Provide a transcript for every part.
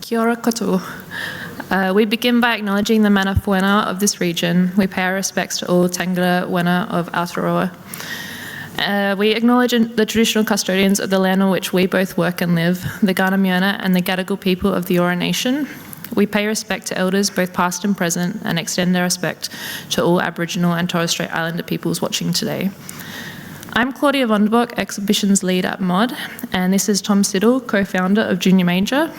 Kia ora koutou. We begin by acknowledging the mana whenua of this region. We pay our respects to all tangata whenua of Aotearoa. We acknowledge the traditional custodians of the land on which we both work and live, the Gadigal and the Gadigal people of the Eora Nation. We pay respect to elders, both past and present, and extend our respect to all Aboriginal and Torres Strait Islander peoples watching today. I'm Claudia Vonderbock, Exhibitions Lead at MOD, and this is Tom Siddall, co-founder of Junior Major.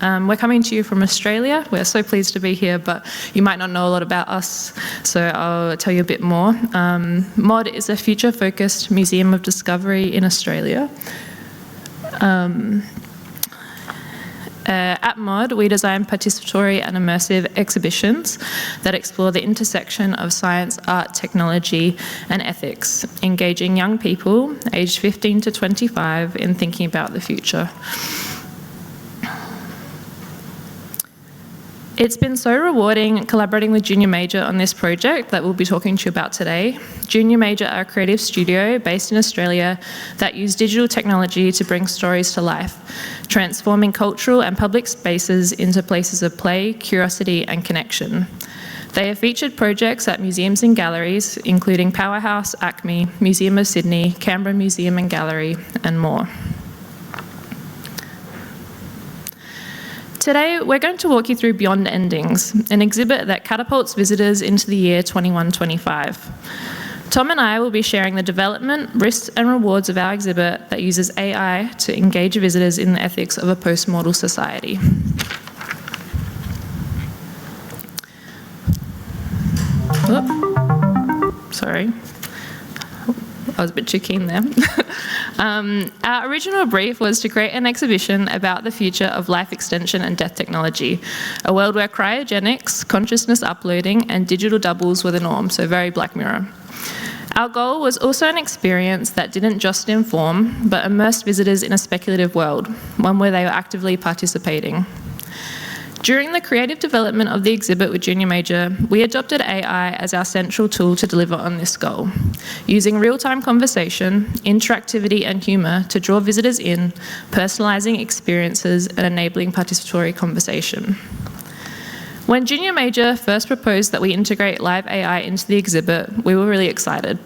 We're coming to you from Australia. We're so pleased to be here, but you might not know a lot about us, so I'll tell you a bit more. MOD is a future-focused museum of discovery in Australia. At MOD, we design participatory and immersive exhibitions that explore the intersection of science, art, technology, and ethics, engaging young people aged 15 to 25 in thinking about the future. It's been so rewarding collaborating with Junior Major on this project that we'll be talking to you about today. Junior Major are a creative studio based in Australia that use digital technology to bring stories to life, transforming cultural and public spaces into places of play, curiosity, and connection. They have featured projects at museums and galleries, including Powerhouse, ACME, Museum of Sydney, Canberra Museum and Gallery, and more. Today, we're going to walk you through Beyond Endings, an exhibit that catapults visitors into the year 2125. Tom and I will be sharing the development, risks and rewards of our exhibit that uses AI to engage visitors in the ethics of a post-mortal society. Sorry. I was a bit too keen there. Our original brief was to create an exhibition about the future of life extension and death technology, a world where cryogenics, consciousness uploading, and digital doubles were the norm, so very Black Mirror. Our goal was also an experience that didn't just inform, but immersed visitors in a speculative world, one where they were actively participating. During the creative development of the exhibit with Junior Major, we adopted AI as our central tool to deliver on this goal, using real-time conversation, interactivity and humour to draw visitors in, personalising experiences and enabling participatory conversation. When Junior Major first proposed that we integrate live AI into the exhibit, we were really excited.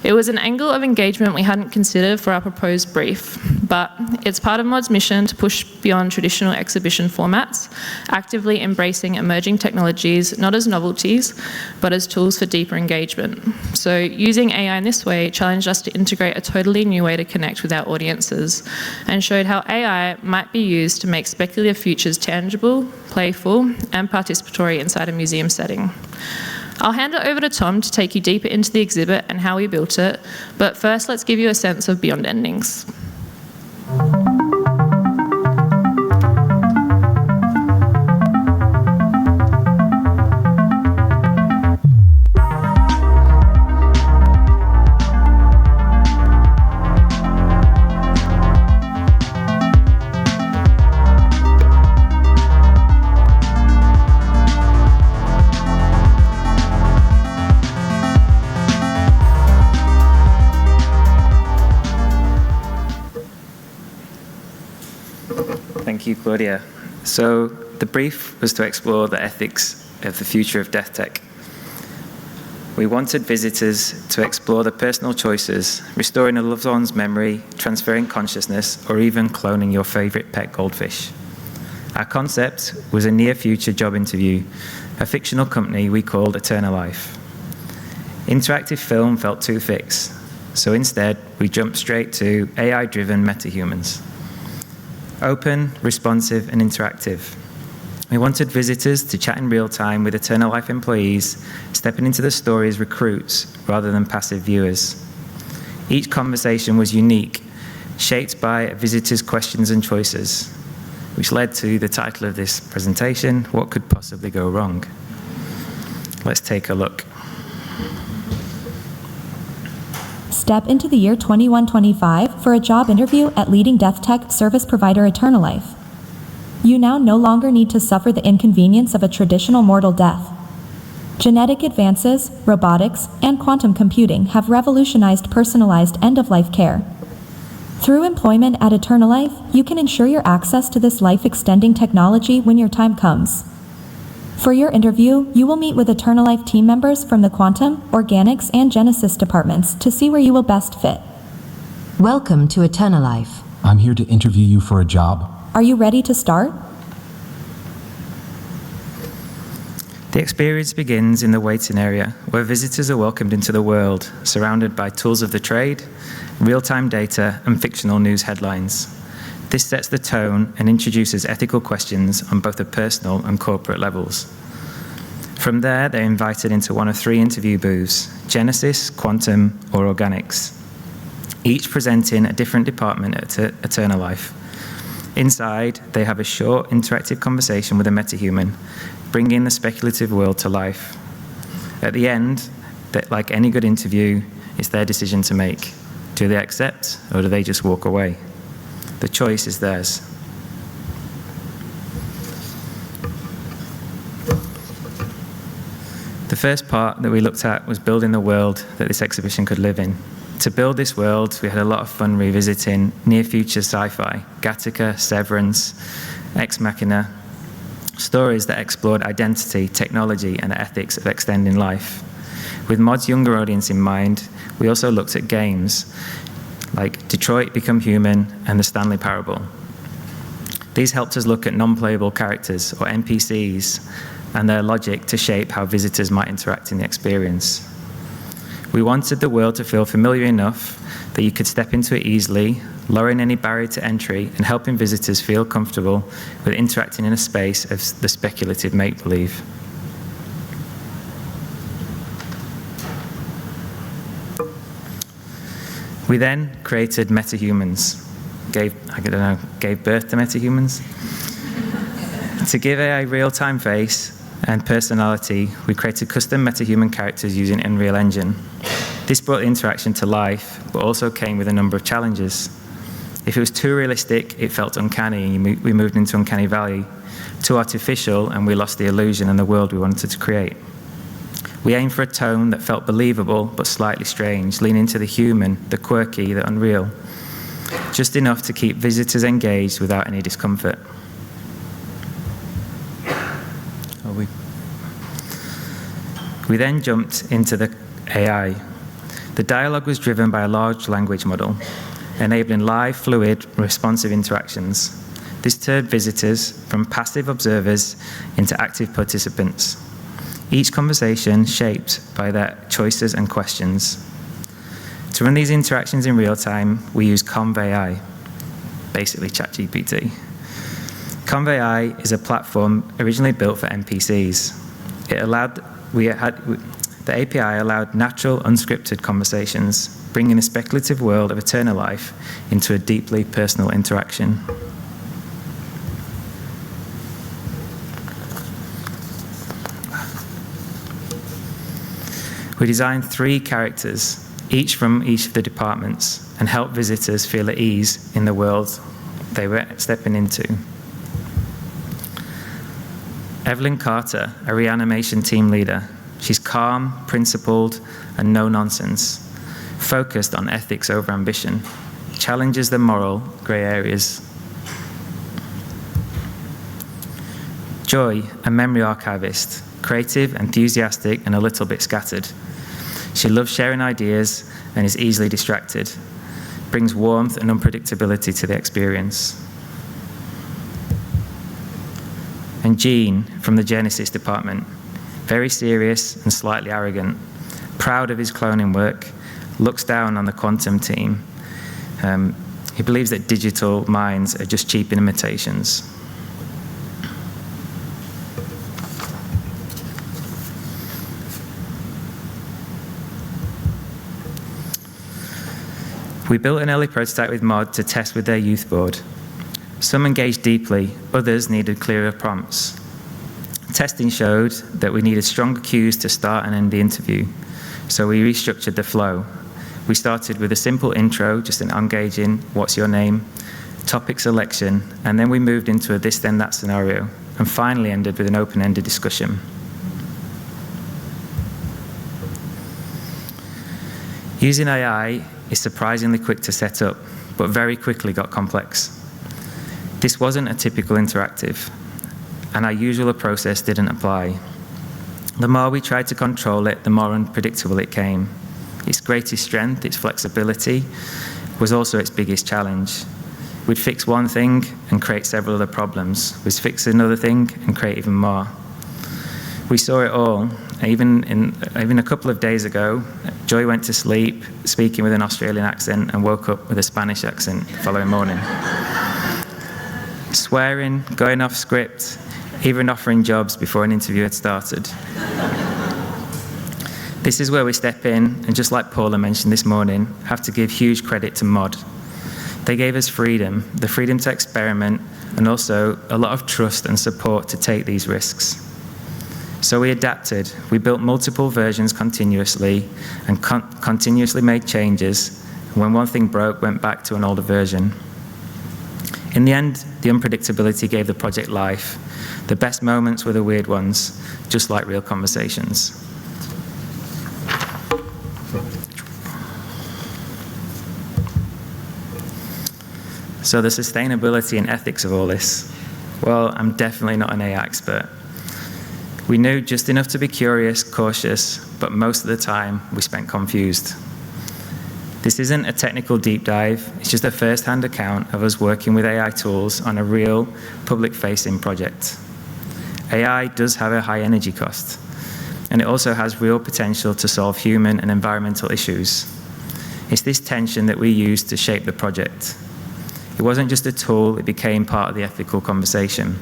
It was an angle of engagement we hadn't considered for our proposed brief, but it's part of MOD's mission to push beyond traditional exhibition formats, actively embracing emerging technologies not as novelties, but as tools for deeper engagement. So using AI in this way challenged us to integrate a totally new way to connect with our audiences and showed how AI might be used to make speculative futures tangible, playful, and participatory inside a museum setting. I'll hand it over to Tom to take you deeper into the exhibit and how we built it, but first let's give you a sense of Beyond Endings. Thank you, Claudia. So the brief was to explore the ethics of the future of death tech. We wanted visitors to explore the personal choices, restoring a loved one's memory, transferring consciousness, or even cloning your favorite pet goldfish. Our concept was a near-future job interview, a fictional company we called Eterna.Life. Interactive film felt too fixed, so instead we jumped straight to AI-driven metahumans. Open, responsive, and interactive. We wanted visitors to chat in real time with Eterna.Life employees, stepping into the story as recruits rather than passive viewers. Each conversation was unique, shaped by visitors' questions and choices, which led to the title of this presentation, What Could Possibly Go Wrong? Let's take a look. Step into the year 2125 for a job interview at leading death tech service provider Eterna.Life. You now no longer need to suffer the inconvenience of a traditional mortal death. Genetic advances, robotics, and quantum computing have revolutionized personalized end-of-life care. Through employment at Eterna.Life, you can ensure your access to this life-extending technology when your time comes. For your interview, you will meet with Eterna.Life team members from the Quantum, Organics, and Genesis departments to see where you will best fit. Welcome to Eterna.Life. I'm here to interview you for a job. Are you ready to start? The experience begins in the waiting area, where visitors are welcomed into the world, surrounded by tools of the trade, real-time data, and fictional news headlines. This sets the tone and introduces ethical questions on both the personal and corporate levels. From there, they're invited into one of 3 interview booths: Genesis, Quantum, or Organics, each presenting a different department at Eterna.Life. Inside, they have a short, interactive conversation with a metahuman, bringing the speculative world to life. At the end, like any good interview, it's their decision to make. Do they accept, or do they just walk away? The choice is theirs. The first part that we looked at was building the world that this exhibition could live in. To build this world, we had a lot of fun revisiting near-future sci-fi, Gattaca, Severance, Ex Machina, stories that explored identity, technology, and the ethics of extending life. With Mod's younger audience in mind, we also looked at games like Detroit Become Human and the Stanley Parable. These helped us look at non-playable characters, or NPCs, and their logic to shape how visitors might interact in the experience. We wanted the world to feel familiar enough that you could step into it easily, lowering any barrier to entry and helping visitors feel comfortable with interacting in a space of the speculative make-believe. We then created metahumans, gave birth to metahumans. To give AI real-time face and personality, we created custom metahuman characters using Unreal Engine. This brought the interaction to life, but also came with a number of challenges. If it was too realistic, it felt uncanny, and we moved into Uncanny Valley. Too artificial, and we lost the illusion and the world we wanted to create. We aimed for a tone that felt believable, but slightly strange, leaning into the human, the quirky, the unreal. Just enough to keep visitors engaged without any discomfort. We then jumped into the AI. The dialogue was driven by a large language model, enabling live, fluid, responsive interactions. This turned visitors from passive observers into active participants. Each conversation shaped by their choices and questions. To run these interactions in real time, we use Conv.AI, basically ChatGPT. Conv.AI is a platform originally built for NPCs. The API allowed natural, unscripted conversations, bringing the speculative world of Eterna.Life into a deeply personal interaction. We designed 3 characters, each from each of the departments, and helped visitors feel at ease in the world they were stepping into. Evelyn Carter, a reanimation team leader. She's calm, principled, and no nonsense, focused on ethics over ambition, challenges the moral grey areas. Joy, a memory archivist, creative, enthusiastic, and a little bit scattered. She loves sharing ideas and is easily distracted, brings warmth and unpredictability to the experience. And Gene, from the Genesis department, very serious and slightly arrogant, proud of his cloning work, looks down on the quantum team. He believes that digital minds are just cheap imitations. We built an early prototype with Mod to test with their youth board. Some engaged deeply, others needed clearer prompts. Testing showed that we needed stronger cues to start and end the interview, so we restructured the flow. We started with a simple intro, just an engaging, what's your name, topic selection, and then we moved into a this then that scenario, and finally ended with an open-ended discussion. Using AI, is surprisingly quick to set up, but very quickly got complex. This wasn't a typical interactive, and our usual process didn't apply. The more we tried to control it, the more unpredictable it came. Its greatest strength, its flexibility, was also its biggest challenge. We'd fix one thing and create several other problems. We'd fix another thing and create even more. We saw it all. Even a couple of days ago, Joy went to sleep speaking with an Australian accent and woke up with a Spanish accent the following morning. Swearing, going off script, even offering jobs before an interview had started. This is where we step in, and just like Paula mentioned this morning, have to give huge credit to Mod. They gave us freedom, the freedom to experiment, and also a lot of trust and support to take these risks. So we adapted. We built multiple versions continuously and continuously made changes. When one thing broke, went back to an older version. In the end, the unpredictability gave the project life. The best moments were the weird ones, just like real conversations. So the sustainability and ethics of all this, well, I'm definitely not an AI expert. We knew just enough to be curious, cautious, but most of the time we spent confused. This isn't a technical deep dive, it's just a first-hand account of us working with AI tools on a real public-facing project. AI does have a high energy cost, and it also has real potential to solve human and environmental issues. It's this tension that we used to shape the project. It wasn't just a tool, it became part of the ethical conversation.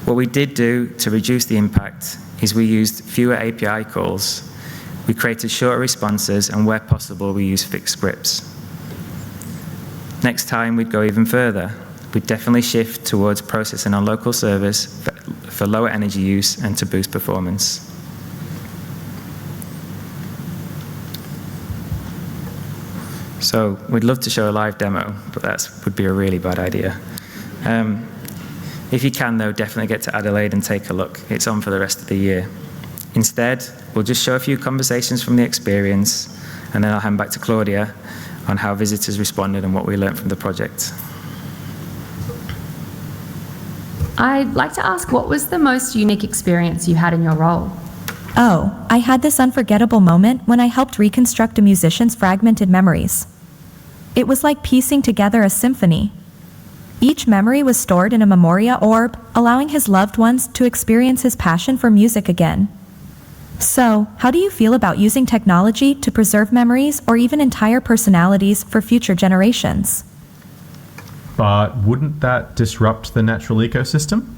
What we did do to reduce the impact is we used fewer API calls. We created shorter responses, and where possible, we used fixed scripts. Next time, we'd go even further. We'd definitely shift towards processing on local service for lower energy use and to boost performance. So we'd love to show a live demo, but that would be a really bad idea. If you can, though, definitely get to Adelaide and take a look. It's on for the rest of the year. Instead, we'll just show a few conversations from the experience, and then I'll hand back to Claudia on how visitors responded and what we learned from the project. I'd like to ask, what was the most unique experience you had in your role? Oh, I had this unforgettable moment when I helped reconstruct a musician's fragmented memories. It was like piecing together a symphony. Each memory was stored in a memoria orb, allowing his loved ones to experience his passion for music again. So, how do you feel about using technology to preserve memories or even entire personalities for future generations? But wouldn't that disrupt the natural ecosystem?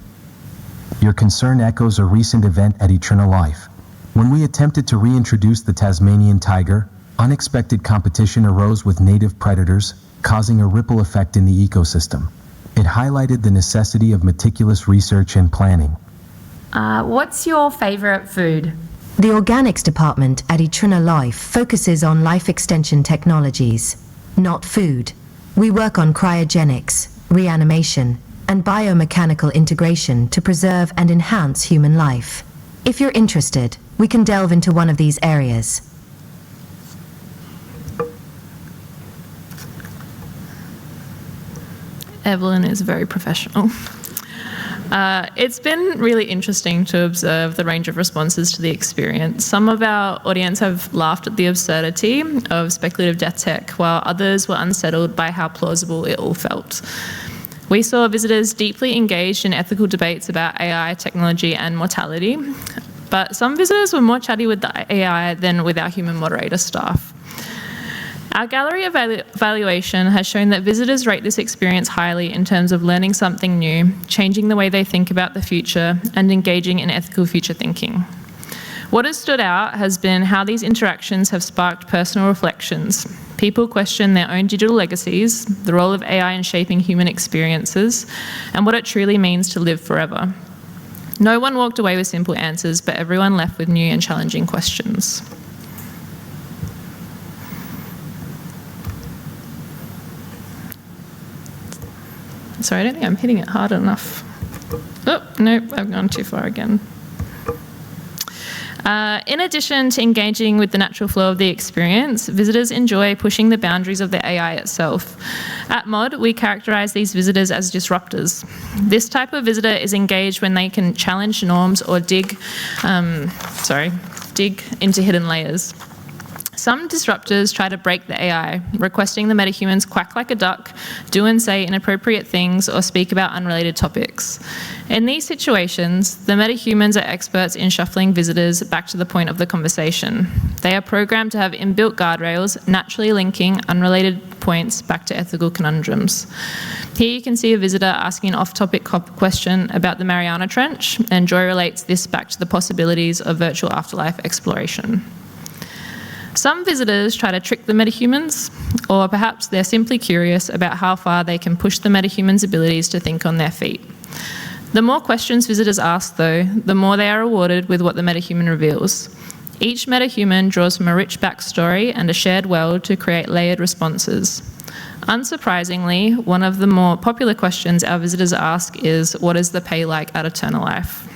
Your concern echoes a recent event at Eterna.Life. When we attempted to reintroduce the Tasmanian tiger, unexpected competition arose with native predators, causing a ripple effect in the ecosystem. It highlighted the necessity of meticulous research and planning. What's your favourite food? The Organics Department at Eterna.Life focuses on life extension technologies, not food. We work on cryogenics, reanimation, and biomechanical integration to preserve and enhance human life. If you're interested, we can delve into one of these areas. Evelyn is very professional. It's been really interesting to observe the range of responses to the experience. Some of our audience have laughed at the absurdity of speculative death tech, while others were unsettled by how plausible it all felt. We saw visitors deeply engaged in ethical debates about AI, technology, and mortality, but some visitors were more chatty with the AI than with our human moderator staff. Our gallery evaluation has shown that visitors rate this experience highly in terms of learning something new, changing the way they think about the future, and engaging in ethical future thinking. What has stood out has been how these interactions have sparked personal reflections. People question their own digital legacies, the role of AI in shaping human experiences, and what it truly means to live forever. No one walked away with simple answers, but everyone left with new and challenging questions. Sorry, I don't think I'm hitting it hard enough. Oh, nope, I've gone too far again. In addition to engaging with the natural flow of the experience, visitors enjoy pushing the boundaries of the AI itself. At MOD, we characterize these visitors as disruptors. This type of visitor is engaged when they can challenge norms or dig into hidden layers. Some disruptors try to break the AI, requesting the metahumans quack like a duck, do and say inappropriate things, or speak about unrelated topics. In these situations, the metahumans are experts in shuffling visitors back to the point of the conversation. They are programmed to have inbuilt guardrails, naturally linking unrelated points back to ethical conundrums. Here you can see a visitor asking an off-topic question about the Mariana Trench, and Joy relates this back to the possibilities of virtual afterlife exploration. Some visitors try to trick the metahumans, or perhaps they're simply curious about how far they can push the metahumans' abilities to think on their feet. The more questions visitors ask, though, the more they are rewarded with what the metahuman reveals. Each metahuman draws from a rich backstory and a shared world to create layered responses. Unsurprisingly, one of the more popular questions our visitors ask is, what is the pay like at Eterna.Life?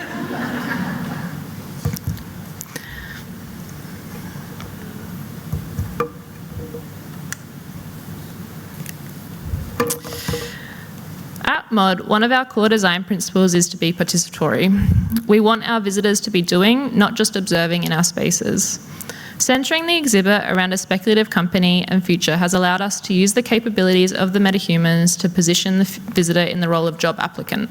At MOD, one of our core design principles is to be participatory. We want our visitors to be doing, not just observing in our spaces. Centering the exhibit around a speculative company and future has allowed us to use the capabilities of the metahumans to position the visitor in the role of job applicant.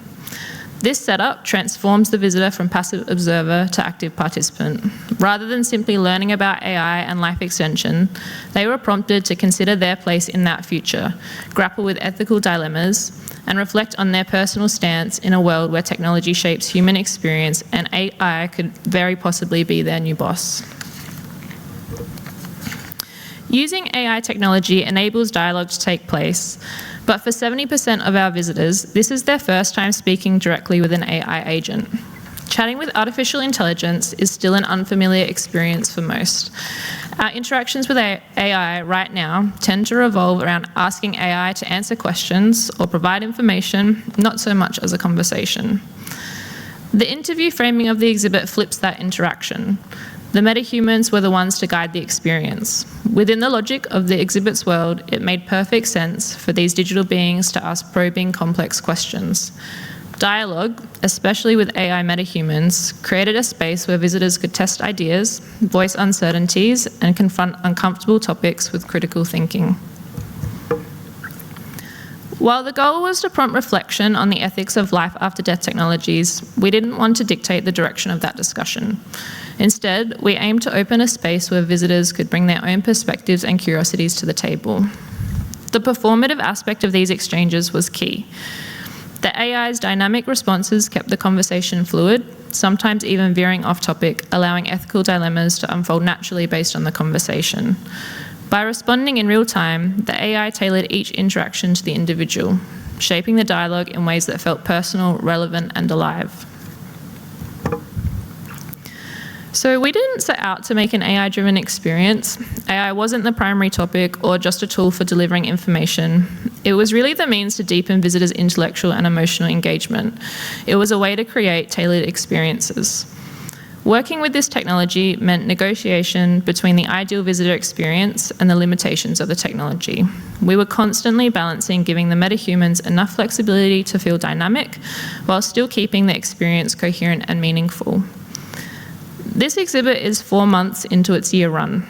This setup transforms the visitor from passive observer to active participant. Rather than simply learning about AI and life extension, they were prompted to consider their place in that future, grapple with ethical dilemmas, and reflect on their personal stance in a world where technology shapes human experience and AI could very possibly be their new boss. Using AI technology enables dialogue to take place, but for 70% of our visitors, this is their first time speaking directly with an AI agent. Chatting with artificial intelligence is still an unfamiliar experience for most. Our interactions with AI right now tend to revolve around asking AI to answer questions or provide information, not so much as a conversation. The interview framing of the exhibit flips that interaction. The metahumans were the ones to guide the experience. Within the logic of the exhibit's world, it made perfect sense for these digital beings to ask probing, complex questions. Dialogue, especially with AI metahumans, created a space where visitors could test ideas, voice uncertainties, and confront uncomfortable topics with critical thinking. While the goal was to prompt reflection on the ethics of life after death technologies, we didn't want to dictate the direction of that discussion. Instead, we aimed to open a space where visitors could bring their own perspectives and curiosities to the table. The performative aspect of these exchanges was key. The AI's dynamic responses kept the conversation fluid, sometimes even veering off topic, allowing ethical dilemmas to unfold naturally based on the conversation. By responding in real time, the AI tailored each interaction to the individual, shaping the dialogue in ways that felt personal, relevant, and alive. So we didn't set out to make an AI-driven experience. AI wasn't the primary topic or just a tool for delivering information. It was really the means to deepen visitors' intellectual and emotional engagement. It was a way to create tailored experiences. Working with this technology meant negotiation between the ideal visitor experience and the limitations of the technology. We were constantly balancing giving the metahumans enough flexibility to feel dynamic while still keeping the experience coherent and meaningful. This exhibit is 4 months into its year run.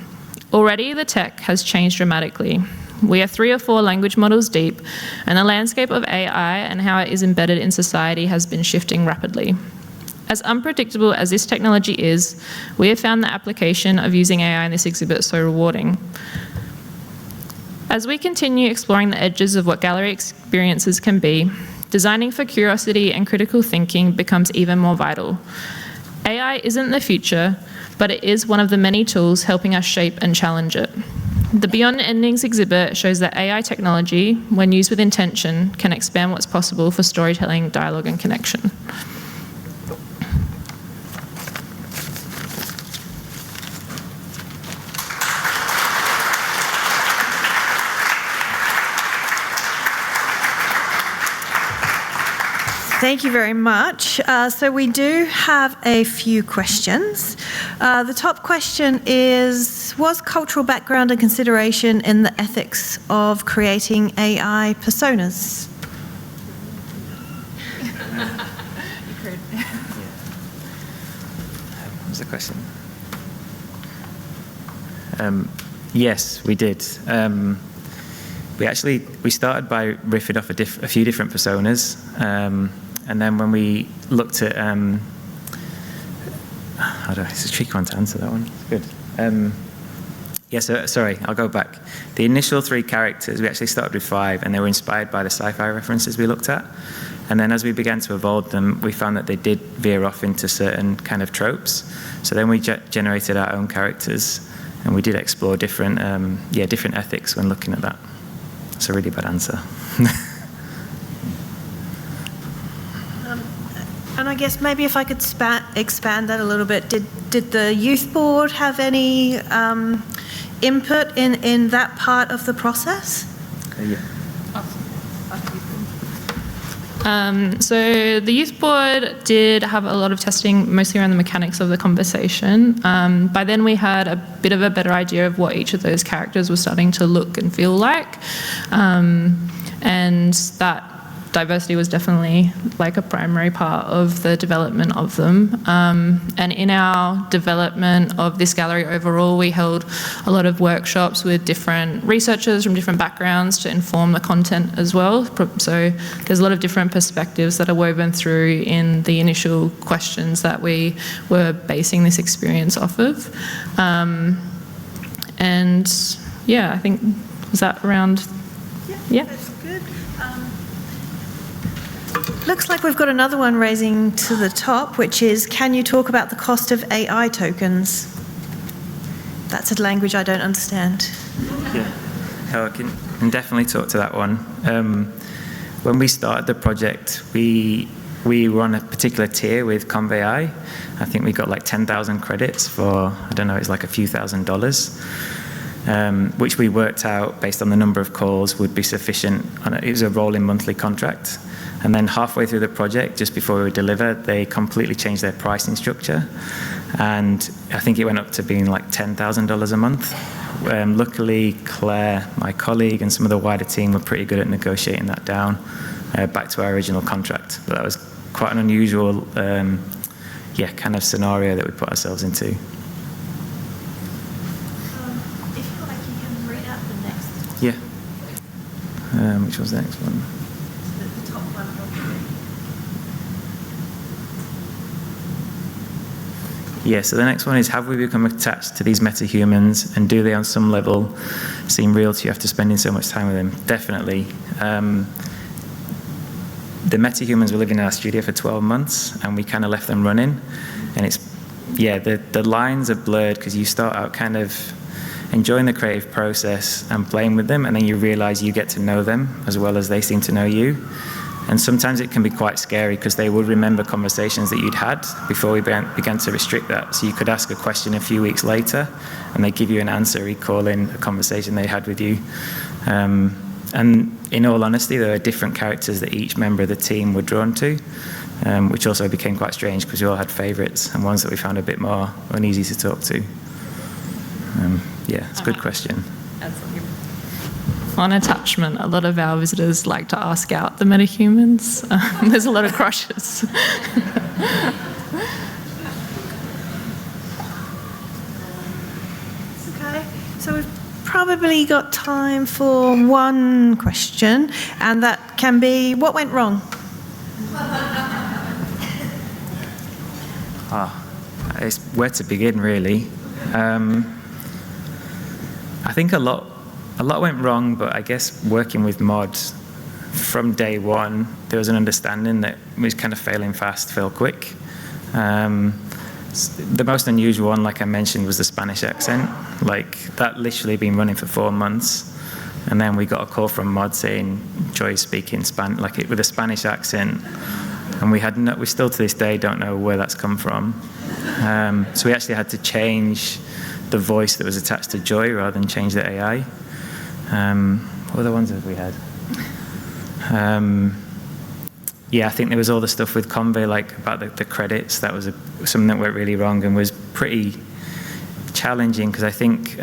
Already the tech has changed dramatically. We are 3 or 4 language models deep, and the landscape of AI and how it is embedded in society has been shifting rapidly. As unpredictable as this technology is, we have found the application of using AI in this exhibit so rewarding. As we continue exploring the edges of what gallery experiences can be, designing for curiosity and critical thinking becomes even more vital. AI isn't the future, but it is one of the many tools helping us shape and challenge it. The Beyond Endings exhibit shows that AI technology, when used with intention, can expand what's possible for storytelling, dialogue, and connection. Thank you very much. So we do have a few questions. The top question is, was cultural background a consideration in the ethics of creating AI personas? What was the question? Yes, we did. We started by riffing off a few different personas, and then when we looked at, it's a tricky one to answer that one. It's good. Sorry, I'll go back. The initial 3 characters, we actually started with 5, and they were inspired by the sci-fi references we looked at. And then as we began to evolve them, we found that they did veer off into certain kind of tropes. So then we generated our own characters, and we did explore different ethics when looking at that. It's a really bad answer. And I guess maybe if I could expand that a little bit, did the youth board have any input in that part of the process? Yeah. So the youth board did have a lot of testing, mostly around the mechanics of the conversation. By then we had a bit of a better idea of what each of those characters was starting to look and feel like. And that diversity was definitely like a primary part of the development of them. And in our development of this gallery overall, we held a lot of workshops with different researchers from different backgrounds to inform the content as well. So there's a lot of different perspectives that are woven through in the initial questions that we were basing this experience off of. And yeah, I think, was that around? Yeah. That's good. Looks like we've got another one raising to the top, which is, can you talk about the cost of AI tokens? That's a language I don't understand. Yeah, I can definitely talk to that one. When we started the project, we were on a particular tier with Convey-I. I think we got like 10,000 credits for, I don't know, it's like a few $1,000s. Which we worked out based on the number of calls would be sufficient. It was a rolling monthly contract. And then halfway through the project, just before we delivered, they completely changed their pricing structure. And I think it went up to being like $10,000 a month. Luckily, Claire, my colleague, and some of the wider team were pretty good at negotiating that down back to our original contract. But that was quite an unusual kind of scenario that we put ourselves into. Yeah. Which was the next one? The top one. Yeah, so the next one is, have we become attached to these metahumans, and do they on some level seem real to you after spending so much time with them? Definitely. The metahumans were living in our studio for 12 months, and we kind of left them running. And the lines are blurred because you start out kind of enjoying the creative process and playing with them, and then you realize you get to know them as well as they seem to know you. And sometimes it can be quite scary because they would remember conversations that you'd had before we began to restrict that. So you could ask a question a few weeks later and they give you an answer recalling a conversation they had with you. And in all honesty, there are different characters that each member of the team were drawn to, which also became quite strange because we all had favorites and ones that we found a bit more uneasy to talk to. It's a good question. On attachment, a lot of our visitors like to ask out the metahumans. There's a lot of crushes. Okay, so we've probably got time for one question, and that can be, what went wrong? It's where to begin, really. I think a lot went wrong, but I guess working with mods from day one, there was an understanding that it was kind of failing fast, fail quick. The most unusual one, like I mentioned, was the Spanish accent. Like, that literally been running for 4 months, and then we got a call from mod saying Joy's speaking Spanish, with a Spanish accent, and we still to this day don't know where that's come from. So we actually had to change the voice that was attached to Joy rather than change the AI. What other ones have we had? yeah, I think there was all the stuff with Convey, like about the credits. That was something that went really wrong and was pretty challenging, because I think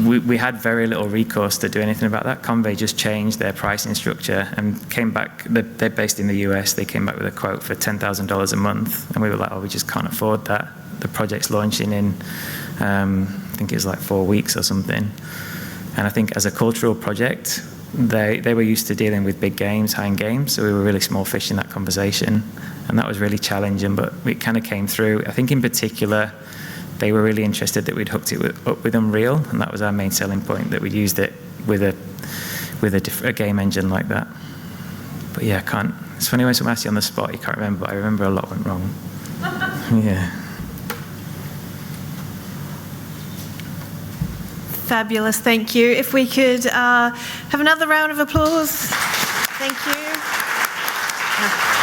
we had very little recourse to do anything about that. Convey just changed their pricing structure and came back. They're based in the US. They came back with a quote for $10,000 a month, and we were like, oh, we just can't afford that. The project's launching in, I think it was like 4 weeks or something. And I think as a cultural project, they were used to dealing with big games, high-end games, so we were really small fish in that conversation, and that was really challenging, but it kind of came through. I think in particular, they were really interested that we'd hooked it up with Unreal, and that was our main selling point, that we'd used it with a game engine like that. But yeah, it's funny when someone asks you on the spot, you can't remember, but I remember a lot went wrong. Yeah. Fabulous, thank you. If we could have another round of applause. Thank you.